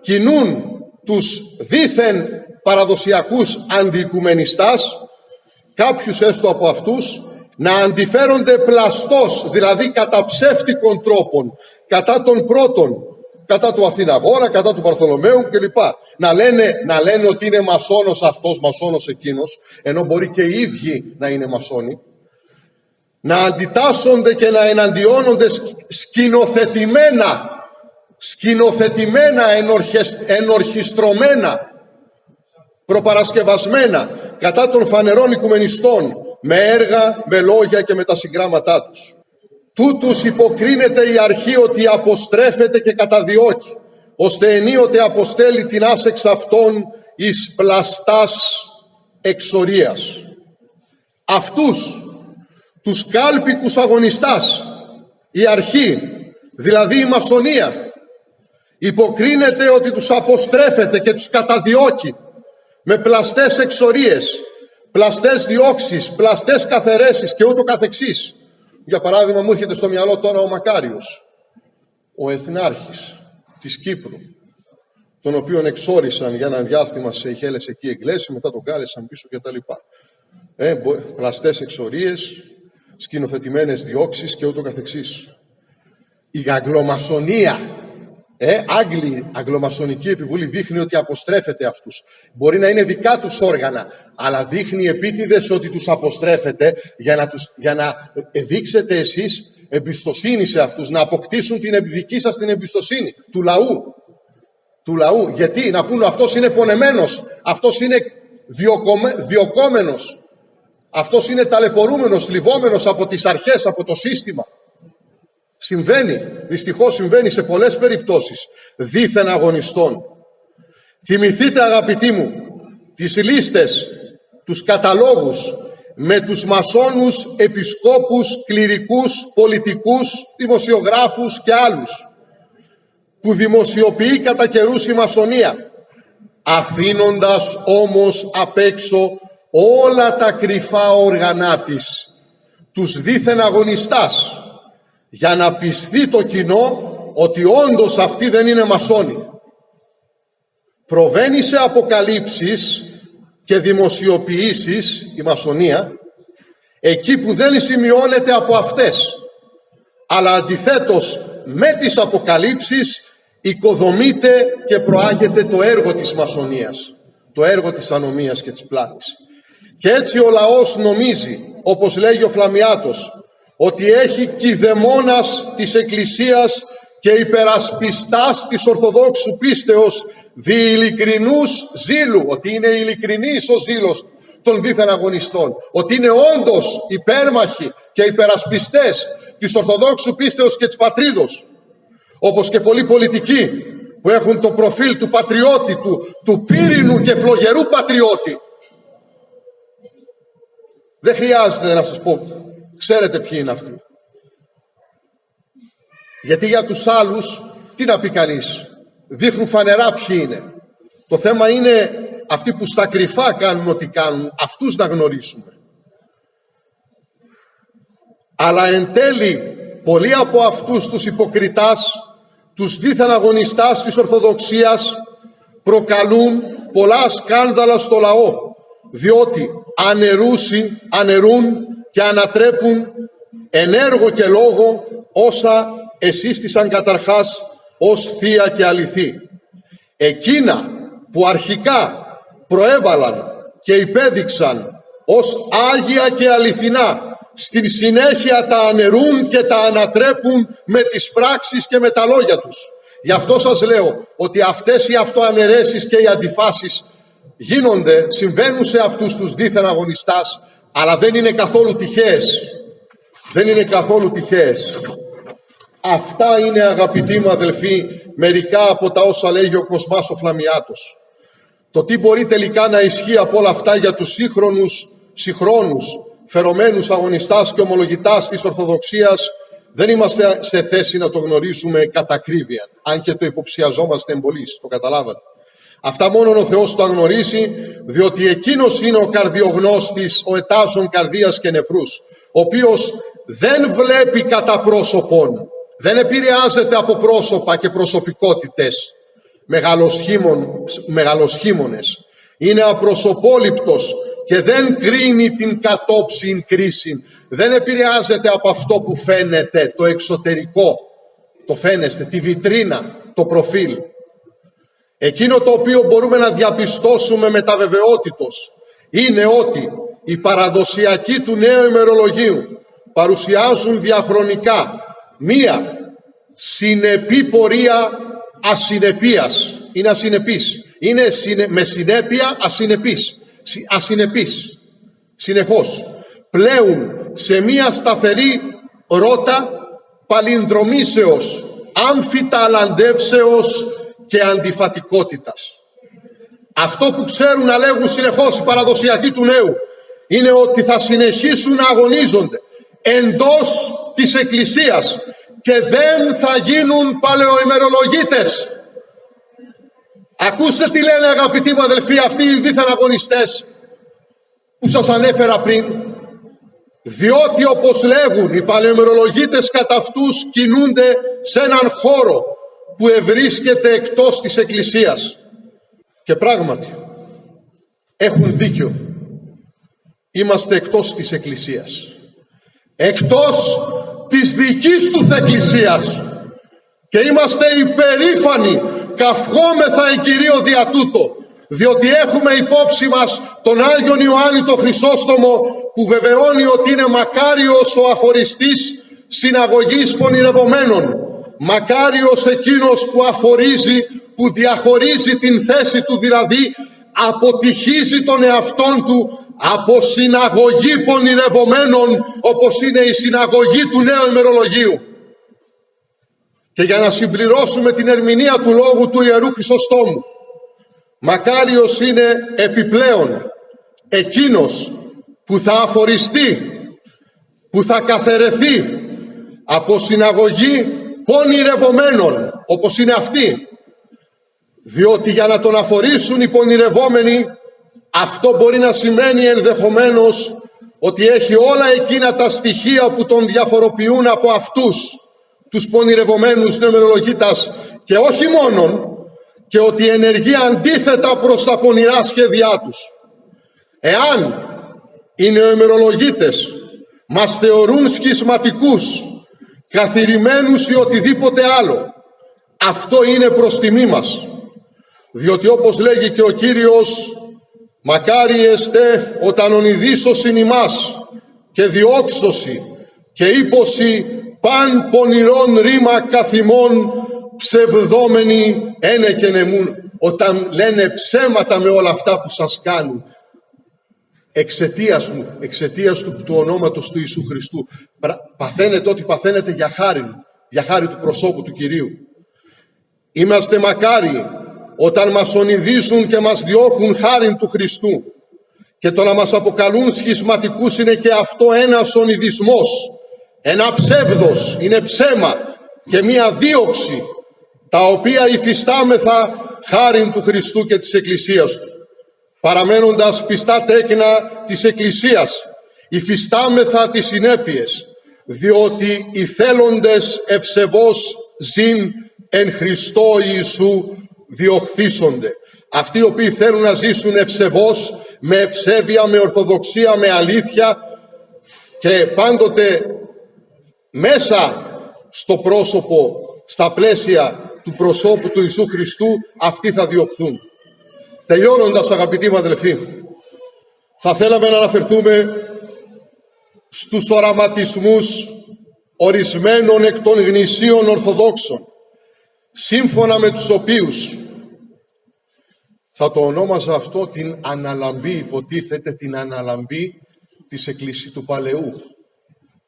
κινούν τους δήθεν παραδοσιακούς αντιοικουμενιστάς, κάποιους έστω από αυτούς, να αντιφέρονται πλαστός, δηλαδή κατά ψεύτικων τρόπων, κατά των πρώτων, κατά του Αθηναγόρα, κατά του Παρθολομαίου κλπ. Να λένε ότι είναι μασόνος αυτός, μασόνος εκείνος, ενώ μπορεί και οι ίδιοι να είναι μασόνοι. Να αντιτάσσονται και να εναντιώνονται σκηνοθετημένα, ενορχιστρωμένα, προπαρασκευασμένα κατά των φανερών οικουμενιστών, με έργα, με λόγια και με τα συγκράματά τους. Τούτους υποκρίνεται η αρχή ότι αποστρέφεται και καταδιώκει, ώστε ενίοτε αποστέλει την άσεξ αυτών εις πλαστάς εξορίας. Αυτούς τους κάλπικους αγωνιστάς, η αρχή, δηλαδή η μασονία, υποκρίνεται ότι τους αποστρέφεται και τους καταδιώκει με πλαστές εξορίες, πλαστές διώξεις, πλαστές καθαιρέσεις και ούτω καθεξής. Για παράδειγμα μου έρχεται στο μυαλό τώρα ο Μακάριος, ο εθνάρχης της Κύπρου, τον οποίον εξόρισαν για ένα διάστημα σε Σεϊχέλες εκεί εγκλέσει, μετά τον κάλεσαν πίσω κτλ. Πλαστές εξορίες, σκηνοθετημένες διώξεις και ούτω καθεξής. Η αγγλομασονία, αγγλομασονική επιβουλή δείχνει ότι αποστρέφεται αυτούς. Μπορεί να είναι δικά τους όργανα, αλλά δείχνει επίτηδες ότι τους αποστρέφεται για να δείξετε εσείς εμπιστοσύνη σε αυτούς, να αποκτήσουν την δική σας την εμπιστοσύνη του λαού. Γιατί να πούνε αυτός είναι πονεμένος, αυτός είναι διωκόμενος, αυτός είναι ταλαιπωρούμενος, θλιβόμενος από τις αρχές, από το σύστημα. Συμβαίνει, δυστυχώς συμβαίνει σε πολλές περιπτώσεις δίθεν αγωνιστών. Θυμηθείτε, αγαπητοί μου, τις λίστες, τους καταλόγους με τους μασόνους, επισκόπους, κληρικούς, πολιτικούς, δημοσιογράφους και άλλους που δημοσιοποιεί κατά καιρούς η μασονία, αφήνοντας όμως απ' έξω όλα τα κρυφά όργανά της, τους δίθεν αγωνιστάς, για να πιστεί το κοινό ότι όντως αυτοί δεν είναι μασόνοι. Προβαίνει σε αποκαλύψεις και δημοσιοποιήσεις η μασονία εκεί που δεν σημειώνεται από αυτές, αλλά αντιθέτως με τις αποκαλύψεις οικοδομείται και προάγεται το έργο της μασονίας, το έργο της ανομίας και της πλάνης. Και έτσι ο λαός νομίζει, όπως λέγει ο Φλαμιάτος, ότι έχει κηδεμόνας της Εκκλησίας και υπερασπιστάς της Ορθοδόξου πίστεως δι' ειλικρινούς ζήλου, ότι είναι ειλικρινής ο ζήλος των δίθεν αγωνιστών, ότι είναι όντως υπέρμαχοι και υπερασπιστές της Ορθοδόξου πίστεως και της πατρίδος, όπως και πολλοί πολιτικοί που έχουν το προφίλ του πατριώτη, του πύρινου και φλογερού πατριώτη. Δεν χρειάζεται να σας πω, ξέρετε ποιοι είναι αυτοί. Γιατί για τους άλλους, τι να πει κανείς, δείχνουν φανερά ποιοι είναι. Το θέμα είναι αυτοί που στα κρυφά κάνουν ό,τι κάνουν, αυτούς να γνωρίσουμε. Αλλά εν τέλει, πολλοί από αυτούς τους υποκριτάς, τους δίθεν αγωνιστάς της Ορθοδοξίας, προκαλούν πολλά σκάνδαλα στο λαό, διότι αναιρούν και ανατρέπουν εν έργο και λόγο όσα εσύστησαν καταρχάς ως θεία και αληθή. Εκείνα που αρχικά προέβαλαν και υπέδειξαν ως άγια και αληθινά, στη συνέχεια τα αναιρούν και τα ανατρέπουν με τις πράξεις και με τα λόγια τους. Γι' αυτό σας λέω ότι αυτές οι αυτοαναιρέσεις και οι αντιφάσεις γίνονται, συμβαίνουν σε αυτούς τους δίθεν αγωνιστάς, αλλά δεν είναι καθόλου τυχαίες. Δεν είναι καθόλου τυχαίες. Αυτά είναι, αγαπητοί μου αδελφοί, μερικά από τα όσα λέγει ο Κοσμάς ο Φλαμιάτος. Το τι μπορεί τελικά να ισχύει από όλα αυτά για τους συγχρόνους, φερωμένους αγωνιστάς και ομολογητάς της Ορθοδοξίας, δεν είμαστε σε θέση να το γνωρίσουμε κατά ακρίβεια, αν και το υποψιαζόμαστε εμπολής, το καταλάβατε. Αυτά μόνο ο Θεός τα γνωρίζει, διότι εκείνος είναι ο καρδιογνώστης, ο ετάσων καρδίας και νεφρούς, ο οποίος δεν βλέπει κατά πρόσωπον, δεν επηρεάζεται από πρόσωπα και προσωπικότητες μεγαλοσχήμονες. Είναι απροσωπόληπτος και δεν κρίνει την κατόψιν κρίση. Δεν επηρεάζεται από αυτό που φαίνεται, το εξωτερικό, το φαίνεστε, τη βιτρίνα, το προφίλ. Εκείνο το οποίο μπορούμε να διαπιστώσουμε με τα βεβαιότητος είναι ότι οι παραδοσιακοί του νέου ημερολογίου παρουσιάζουν διαχρονικά μία συνεπή πορεία ασυνεπίας. Είναι ασυνεπής. Είναι με συνέπεια ασυνεπής. Συνεχώς. Πλέουν σε μία σταθερή ρότα παλινδρομήσεως, αμφιταλαντεύσεως και αντιφατικότητας. Αυτό που ξέρουν να λέγουν συνεχώς οι παραδοσιακοί του νέου είναι ότι θα συνεχίσουν να αγωνίζονται εντός της Εκκλησίας και δεν θα γίνουν παλαιοημερολογίτες. Ακούστε τι λένε, αγαπητοί μου αδελφοί, αυτοί οι δίθεν αγωνιστές που σας ανέφερα πριν. Διότι, όπως λέγουν οι παλαιοημερολογίτες, κατά αυτούς κινούνται σε έναν χώρο που ευρίσκεται εκτός της Εκκλησίας. Και πράγματι έχουν δίκιο. Είμαστε εκτός της Εκκλησίας, εκτός της δικής τους Εκκλησίας, και είμαστε υπερήφανοι, καυχόμεθα η Κυρίω δια τούτο, διότι έχουμε υπόψη μας τον Άγιον Ιωάννη τον Χρυσόστομο, που βεβαιώνει ότι είναι μακάριος ο αφοριστής συναγωγής φωνηρευομένων, μακάριος εκείνος που αφορίζει, που διαχωρίζει την θέση του δηλαδή αποτυχίζει τον εαυτόν του από συναγωγή πονηρευομένων, όπως είναι η συναγωγή του Νέου ημερολογίου. Και για να συμπληρώσουμε την ερμηνεία του λόγου του Ιερού Χρυσοστόμου, μακάριος είναι επιπλέον εκείνος που θα αφοριστεί, που θα καθαιρεθεί από συναγωγή πονηρευομένων, όπως είναι αυτή. Διότι για να τον αφορήσουν οι πονηρευόμενοι, αυτό μπορεί να σημαίνει ενδεχομένως ότι έχει όλα εκείνα τα στοιχεία που τον διαφοροποιούν από αυτούς τους πονηρευομένους νεομερολογίτας, και όχι μόνον, και ότι ενεργεί αντίθετα προς τα πονηρά σχέδιά τους. Εάν οι νεομερολογίτες μας θεωρούν σχισματικούς, καθηρημένους ή οτιδήποτε άλλο, αυτό είναι προς τιμή μας. Διότι όπως λέγει και ο Κύριος, μακάρι εστέ όταν ονειδήσωσιν ημάς και διώξωση και ύποση παν πονηρών ρήμα καθημών ψευδόμενοι ένε και νεμούν. Όταν λένε ψέματα με όλα αυτά που σας κάνουν, εξαιτίας μου, εξαιτίας του ονόματος του Ιησού Χριστού, παθαίνετε ό,τι παθαίνετε για χάρη του προσώπου του Κυρίου. Είμαστε μακάριοι όταν μας ονειδίζουν και μας διώκουν χάριν του Χριστού, και το να μας αποκαλούν σχισματικούς είναι και αυτό ένας ονειδισμός, ένα ψεύδος, είναι ψέμα και μία δίωξη, τα οποία υφιστάμεθα χάριν του Χριστού και της Εκκλησίας Του. Παραμένοντας πιστά τέκνα της Εκκλησίας, υφιστάμεθα τις συνέπειες, διότι οι θέλοντες ευσεβώς ζην εν Χριστώ Ιησού διοχθήσονται. Αυτοί οι οποίοι θέλουν να ζήσουν ευσεβώς, με ευσέβεια, με ορθοδοξία, με αλήθεια και πάντοτε μέσα στο πρόσωπο, στα πλαίσια του προσώπου του Ιησού Χριστού, αυτοί θα διωχθούν. Τελειώνοντας, αγαπητοί μου αδελφοί, θα θέλαμε να αναφερθούμε στους οραματισμούς ορισμένων εκ των γνησίων Ορθοδόξων, σύμφωνα με τους οποίους θα το ονόμαζα αυτό την αναλαμπή, υποτίθεται την αναλαμπή της Εκκλησίας του Παλαιού.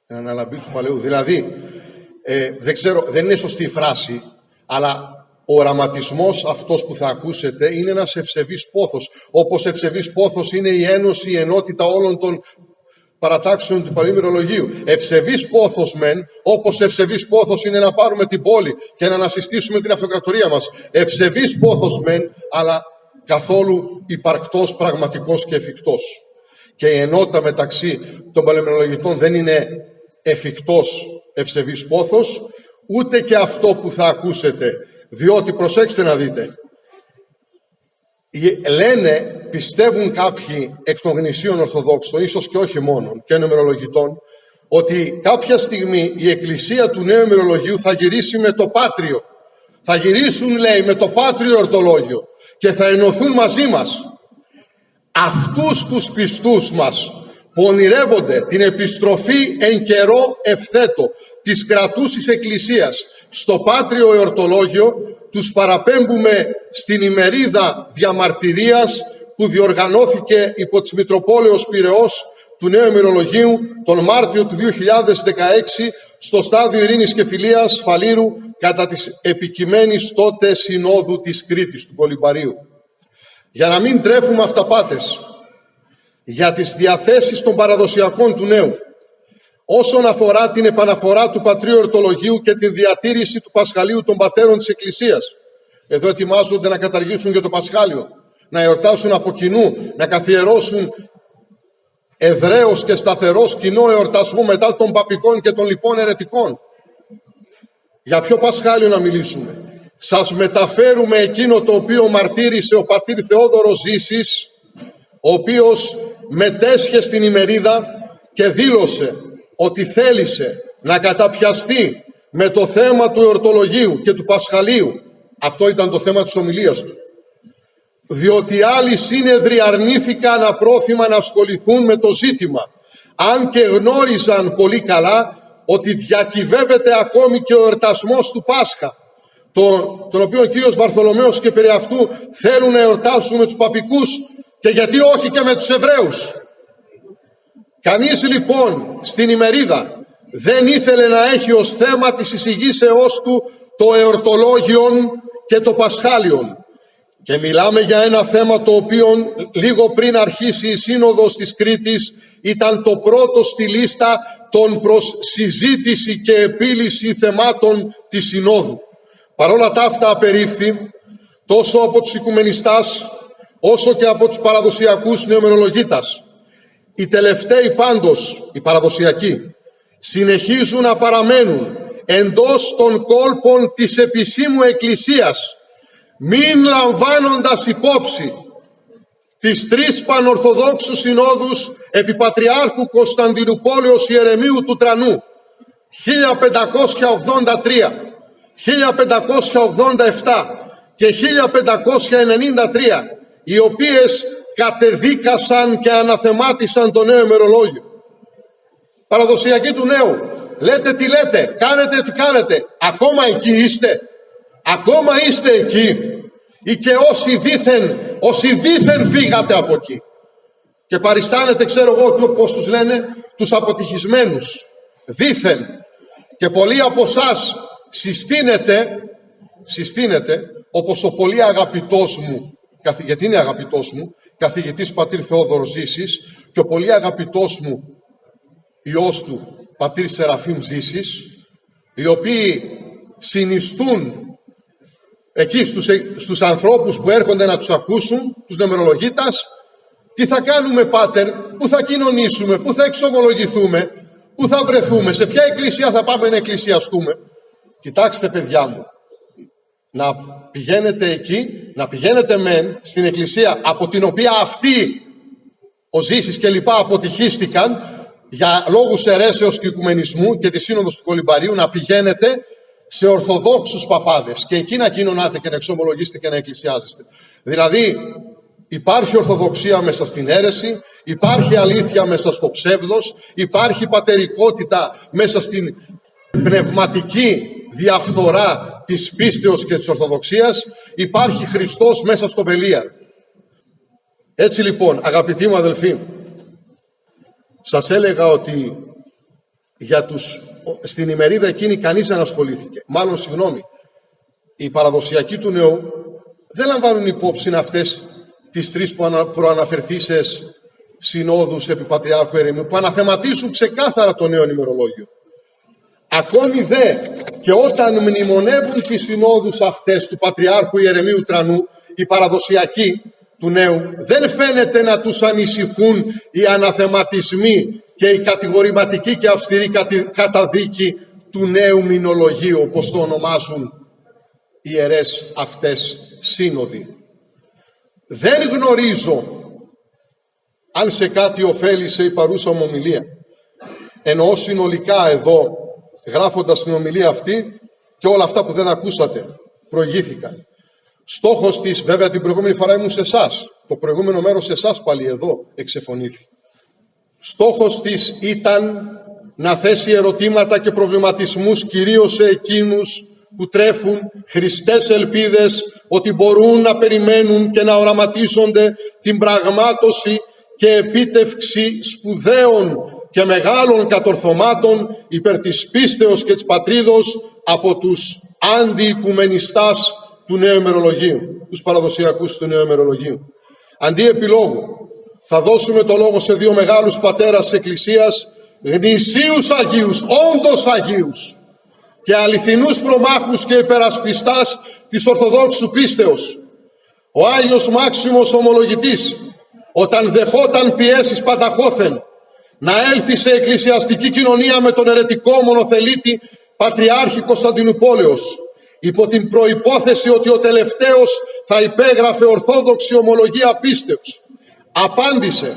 Την αναλαμπή του Παλαιού. Δηλαδή, δεν ξέρω, δεν είναι σωστή η φράση, αλλά ο οραματισμός αυτός που θα ακούσετε είναι ένας ευσεβής πόθος. Όπως ευσεβής πόθος είναι η ένωση, η ενότητα όλων των παρατάξεων του Παλαιού ημερολογίου. Ευσεβής πόθος μεν, όπως ευσεβής πόθος είναι να πάρουμε την πόλη και να ανασυστήσουμε την αυτοκρατορία μας. Ευσεβής πόθος μεν, αλλά καθόλου υπαρκτός, πραγματικός και εφικτός. Και η ενότητα μεταξύ των παλαιομερολογητών δεν είναι εφικτός ευσεβής πόθος, ούτε και αυτό που θα ακούσετε. Διότι, προσέξτε να δείτε, λένε, πιστεύουν κάποιοι εκ των γνησίων Ορθοδόξων, ίσως και όχι μόνον, και νεομερολογητών, ότι κάποια στιγμή η Εκκλησία του Νέου Ημερολογίου θα γυρίσει με το Πάτριο. Θα γυρίσουν, λέει, με το Πάτριο Ορτολόγιο και θα ενωθούν μαζί μας. Αυτούς τους πιστούς μας που ονειρεύονται την επιστροφή εν καιρό ευθέτω της κρατούσης Εκκλησίας στο Πάτριο Εορτολόγιο, τους παραπέμπουμε στην ημερίδα διαμαρτυρίας που διοργανώθηκε υπό της Μητροπόλεως Πειραιώς του Νέου Ημερολογίου τον Μάρτιο του 2016 στο στάδιο Ειρήνης και Φιλίας Φαλήρου κατά της επικειμένης τότε Συνόδου της Κρήτης του Κολυμπαρίου. Για να μην τρέφουμε αυταπάτες για τις διαθέσεις των παραδοσιακών του νέου, όσον αφορά την επαναφορά του Πατρίου Ορτολογίου και την διατήρηση του Πασχαλίου των πατέρων της Εκκλησίας. Εδώ ετοιμάζονται να καταργήσουν και το Πασχάλιο, να εορτάσουν από κοινού, να καθιερώσουν εδραίος και σταθερός κοινό εορτασμό μετά των παπικών και των λοιπών αιρετικών. Για ποιο Πασχάλιο να μιλήσουμε? Σας μεταφέρουμε εκείνο το οποίο μαρτύρησε ο πατήρ Θεόδωρος Ζήσης, ο οποίος μετέσχε στην ημερίδα και δήλωσε ότι θέλησε να καταπιαστεί με το θέμα του εορτολογίου και του Πασχαλίου. Αυτό ήταν το θέμα της ομιλίας του. Διότι άλλοι σύνεδροι αρνήθηκαν απρόθυμα να ασχοληθούν με το ζήτημα, αν και γνώριζαν πολύ καλά ότι διακυβεύεται ακόμη και ο εορτασμός του Πάσχα, τον οποίο ο κύριος Βαρθολομαίος και περί αυτού θέλουν να εορτάσουν με τους παπικούς και γιατί όχι και με τους Εβραίους. Κανείς λοιπόν στην ημερίδα δεν ήθελε να έχει ως θέμα της εισηγήσεώς του το εορτολόγιον και το Πασχάλιον. Και μιλάμε για ένα θέμα το οποίο λίγο πριν αρχίσει η Σύνοδος της Κρήτης ήταν το πρώτο στη λίστα των προς συζήτηση και επίλυση θεμάτων της Συνόδου. Παρόλα τα αυτά απερίφθη τόσο από τους οικουμενιστάς όσο και από τους παραδοσιακούς νεομερολογίτας. Οι τελευταίοι πάντως, οι παραδοσιακοί, συνεχίζουν να παραμένουν εντός των κόλπων της επισήμου Εκκλησίας, μην λαμβάνοντας υπόψη τις τρεις πανορθοδόξους συνόδους επί Πατριάρχου Κωνσταντινουπόλεως Ιερεμίου του Τρανού 1583, 1587 και 1593, οι οποίες κατεδίκασαν και αναθεμάτισαν το νέο ημερολόγιο. Παραδοσιακοί του νέου, λέτε τι λέτε, κάνετε τι κάνετε, ακόμα εκεί είστε, ακόμα είστε εκεί, ή και όσοι δήθεν φύγατε από εκεί και παριστάνετε, ξέρω εγώ πώς τους λένε, τους αποτυχισμένους δήθεν, και πολλοί από εσάς συστήνετε όπως ο πολύ αγαπητός μου, γιατί είναι αγαπητός μου, καθηγητής πατήρ Θεόδωρος Ζήσης, και ο πολύ αγαπητός μου υιός του πατήρ Σεραφείμ Ζήσης, οι οποίοι συνιστούν εκεί στους ανθρώπους που έρχονται να τους ακούσουν, τους νεομερολογίτας, τι θα κάνουμε πάτερ, πού θα κοινωνήσουμε, πού θα εξομολογηθούμε, πού θα βρεθούμε, σε ποια εκκλησία θα πάμε να εκκλησιαστούμε. Κοιτάξτε παιδιά μου, να πηγαίνετε εκεί, να πηγαίνετε μεν στην εκκλησία από την οποία αυτοί ο Ζήσης και λοιπά αποτυχίστηκαν για λόγους αιρέσεως και οικουμενισμού και τη σύνοδος του Κολυμπαρίου, να πηγαίνετε σε ορθοδόξους παπάδες και εκεί να κοινωνάτε και να εξομολογήσετε και να εκκλησιάζεστε. Δηλαδή υπάρχει ορθοδοξία μέσα στην αίρεση, υπάρχει αλήθεια μέσα στο ψεύδος, υπάρχει πατερικότητα μέσα στην πνευματική διαφθορά της πίστεως και της ορθοδοξίας, υπάρχει Χριστός μέσα στο Βελίαρ. Έτσι λοιπόν, αγαπητοί μου αδελφοί, σας έλεγα ότι στην ημερίδα εκείνη κανείς δεν ασχολήθηκε. Μάλλον, συγγνώμη, οι παραδοσιακοί του νέου δεν λαμβάνουν υπόψη αυτές τις τρεις προαναφερθήσεις συνόδους επί Πατριάρχου Ιερεμίου, που αναθεματίσουν ξεκάθαρα το νέο ημερολόγιο. Ακόμη δε και όταν μνημονεύουν τις συνόδους αυτές του Πατριάρχου Ιερεμίου Τρανού, οι παραδοσιακοί του νέου, δεν φαίνεται να τους ανησυχούν οι αναθεματισμοί και η κατηγορηματική και αυστηρή καταδίκη του νέου μηνολογίου, όπως το ονομάζουν οι ιερές αυτές σύνοδοι. Δεν γνωρίζω αν σε κάτι ωφέλησε η παρούσα μου ομιλία. Εννοώ συνολικά εδώ, γράφοντας την ομιλία αυτή και όλα αυτά που δεν ακούσατε, προηγήθηκαν. Στόχος της, βέβαια την προηγούμενη φορά ήμουν σε εσάς, το προηγούμενο μέρος σε εσάς πάλι εδώ εξεφωνήθη. Στόχος της ήταν να θέσει ερωτήματα και προβληματισμούς κυρίως σε εκείνους που τρέφουν χρηστές ελπίδες ότι μπορούν να περιμένουν και να οραματίζονται την πραγμάτωση και επίτευξη σπουδαίων και μεγάλων κατορθωμάτων υπέρ της πίστεως και της πατρίδος από τους αντιοικουμενιστάς του νέου ημερολογίου, τους παραδοσιακούς του νέου ημερολογίου. Αντί επιλόγου, θα δώσουμε το λόγο σε δύο μεγάλους πατέρας της Εκκλησίας, γνησίους Αγίους, όντως Αγίους και αληθινούς προμάχους και υπερασπιστάς της Ορθοδόξου πίστεως. Ο Άγιος Μάξιμος Ομολογητής, όταν δεχόταν πιέσεις πανταχώθεν να έλθει σε εκκλησιαστική κοινωνία με τον αιρετικό μονοθελήτη Πατριάρχη Κωνσταντινουπόλεως, υπό την προϋπόθεση ότι ο τελευταίος θα υπέγραφε ορθόδοξη ομολογία πίστεως, απάντησε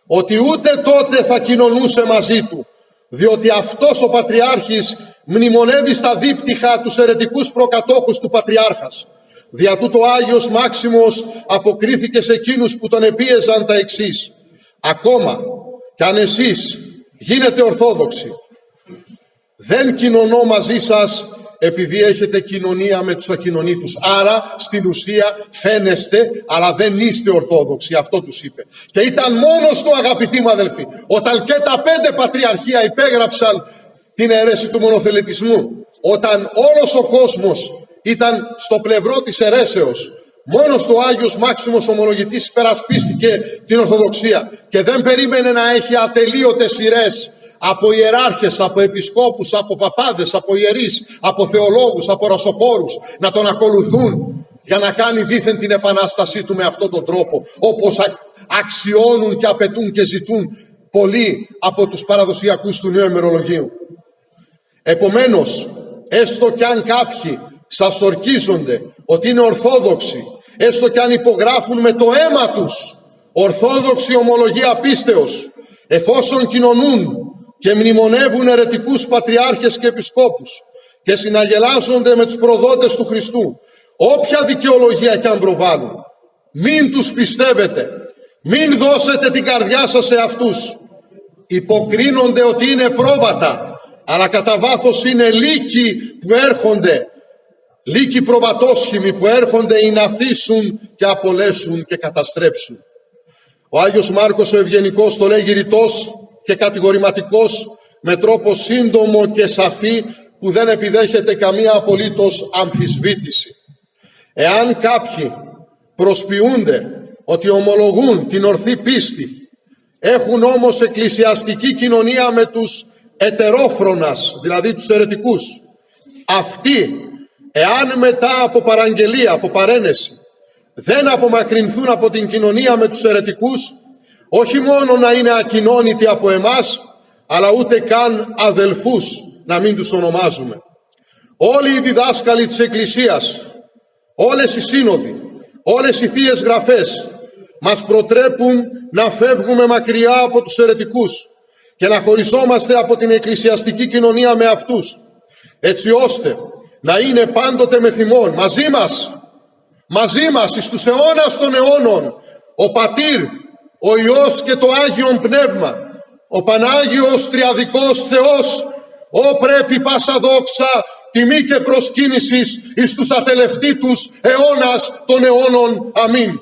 ότι ούτε τότε θα κοινωνούσε μαζί του, διότι αυτός ο Πατριάρχης μνημονεύει στα δίπτυχα τους αιρετικούς προκατόχους του Πατριάρχας. Δια τούτο ο Άγιος Μάξιμος αποκρίθηκε σε εκείνους που τον επίεζαν τα εξής: ακόμα κι αν εσείς γίνετε ορθόδοξοι, δεν κοινωνώ μαζί σας επειδή έχετε κοινωνία με τους ακοινωνήτους. Άρα στην ουσία φαίνεστε, αλλά δεν είστε Ορθόδοξοι. Αυτό τους είπε. Και ήταν μόνος του, αγαπητοί μου αδελφοί, όταν και τα 5 πατριαρχία υπέγραψαν την αίρεση του μονοθελετισμού, όταν όλος ο κόσμος ήταν στο πλευρό της αιρέσεως, μόνος του Άγιος Μάξιμος Ομολογητής υπερασπίστηκε την Ορθοδοξία και δεν περίμενε να έχει ατελείωτες σειρές από ιεράρχες, από επισκόπους, από παπάδες, από ιερείς, από θεολόγους, από ρωσοφόρους να τον ακολουθούν για να κάνει δήθεν την επανάστασή του με αυτόν τον τρόπο, όπως αξιώνουν και απαιτούν και ζητούν πολλοί από τους παραδοσιακούς του νέου ημερολογίου. Επομένως, έστω κι αν κάποιοι σας ορκίζονται ότι είναι Ορθόδοξοι, έστω κι αν υπογράφουν με το αίμα τους Ορθόδοξη ομολογία πίστεως, εφόσον κοινωνούν και μνημονεύουν αιρετικούς πατριάρχες και επισκόπους και συναγελάζονται με τους προδότες του Χριστού, όποια δικαιολογία κι αν προβάλλουν, μην τους πιστεύετε, μην δώσετε την καρδιά σας σε αυτούς. Υποκρίνονται ότι είναι πρόβατα, αλλά κατά βάθος είναι λύκοι που έρχονται, λύκοι προβατόσχημοι που έρχονται ή να θύσουν και απολέσουν και καταστρέψουν. Ο Άγιος Μάρκος ο Ευγενικός το λέγει ρητός και κατηγορηματικός, με τρόπο σύντομο και σαφή που δεν επιδέχεται καμία απολύτως αμφισβήτηση. Εάν κάποιοι προσποιούνται ότι ομολογούν την ορθή πίστη, έχουν όμως εκκλησιαστική κοινωνία με τους ετερόφρονας, δηλαδή τους αιρετικούς, αυτοί, εάν μετά από παραγγελία, από παρένεση, δεν απομακρυνθούν από την κοινωνία με τους αιρετικούς, όχι μόνο να είναι ακοινώνητοι από εμάς, αλλά ούτε καν αδελφούς να μην τους ονομάζουμε. Όλοι οι διδάσκαλοι της Εκκλησίας, όλες οι σύνοδοι, όλες οι θείες γραφές μας προτρέπουν να φεύγουμε μακριά από τους αιρετικούς και να χωριζόμαστε από την εκκλησιαστική κοινωνία με αυτούς, έτσι ώστε να είναι πάντοτε με θυμόν μαζί μας εις τους αιώνας των αιώνων ο Πατήρ, ο Υιός και το Άγιον Πνεύμα, ο Πανάγιος Τριαδικός Θεός, ό πρέπει πάσα δόξα, τιμή και προσκύνησης εις τους ατελευτήτους αιώνας των αιώνων. Αμήν.